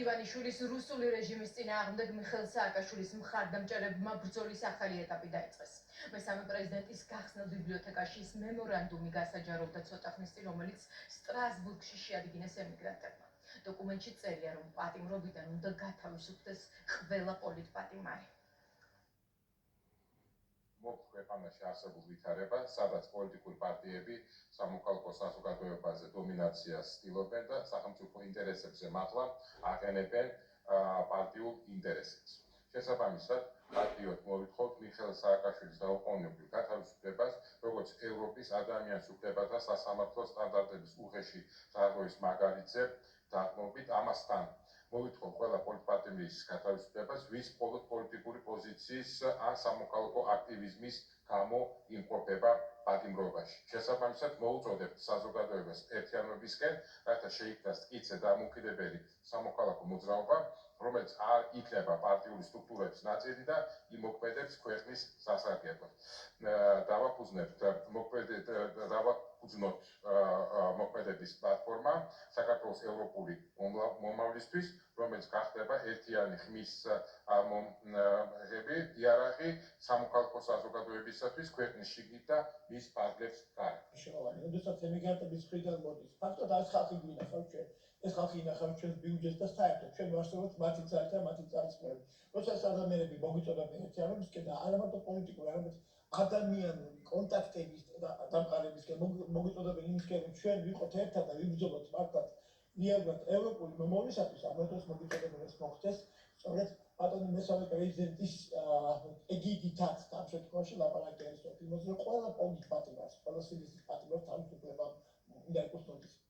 ივანიშვილის რუსული რეჟიმის წინააღმდეგ მიხეილ სააკაშვილის მხარდამჭერებმა ბრძოლის ახალი ეტაპი დაიწყეს. მესამე პრეზიდენტის გახსნილ ბიბლიოთეკაში ის მემორანდუმი გასაჯაროვდა ცოტა ხნის წინ, რომელიც სტრასბურგში შეადგინეს ემიგრანტებმა. დოკუმენტში წერია, რომ პატიმრობიდან უნდა გათავისუფლდეს ყველა პოლიტპატიმარი. ქვეყანაში არსებულ ვითარებას, სადაც პოლიტიკური პარტიები სამოქალაქო საზოგადოებაზე დომინაციას ცდილობენ და სახელმწიფო ინტერესებზე მართლა აყენებენ პარტიულ ინტერესებს. შესაბამისად, პარტიოთ მოვითხოვთ მიხეილ სააკაშვილის დაუყოვნებლივ გათავისუფლებას, როგორც ევროპის ადამიანის უფლებათა სასამართლო სტანდარტების უხეში დარღვევის მაგალითზე დათმობით. ამასთან მოვითხოვთ ყველა პოლიტპარტიის გათავისუფლებას, ვის მხოლოდ პოლიტიკური პოზიციის ან სამოქალაქო აქტივიზმის გამო იმყოფება პატიმრობაში. შესაბამისად, მოუწოდებთ საზოგადოებას ერთიანობისკენ, რათა შეიქმნას მტკიცე და ამოუკიდებელი სამოქალაქო მოძრაობა, რომელიც არ იქნება პარტიული სტრუქტურების ნაწილი და იმოქმედებს ქვეყნის სასარგებლოდ. დავაფუძნოთ მოქმედების პლატფორმა საქართველოს ევროპული მომავლისთვის, რომელიც გახდება ერთიანი ხმის იარაღი სამოქალაქო საზოგადოებისათვის ქვეყნის შიგნით და მის ფარგლებს გარეთ. როდესაც ემიგრანტების მხრიდან მოდის, ფაქტობრივად ეს ხალხი გვინახავს ჩვენ. ეს ხალხი ინახავს ჩვენს ბიუჯეტს და საერთოდ ჩვენ ვარსებობთ მათი ძალით და მათი ძალისხმევით. როცა ეს ადამიანები მოგვიწოდებენ ერთიანობისკენ და არა მარტო პოლიტიკური, არამედ ადამიანური კონტაქტების დამყარებისკენ მოგვიწოდებენ იმისკენ, რომ ჩვენ ვიყოთ ერთად და ვიბრძოლოთ მართლაც ნიადაგად ევროპული მომავლისათვის, ამიტომ მოგვიწოდებენ ეს მოხდეს სწორედ ბატონი მესამე პრეზიდენტის ეგიდითაც ამ შემთხვევაში ლაპარაკი არის იმაზე, რომ ყველა პოლიტპატიმარს, ყველა სივრცის პატიმარს თავისუფლება უნდა ეკუთვნოდეს.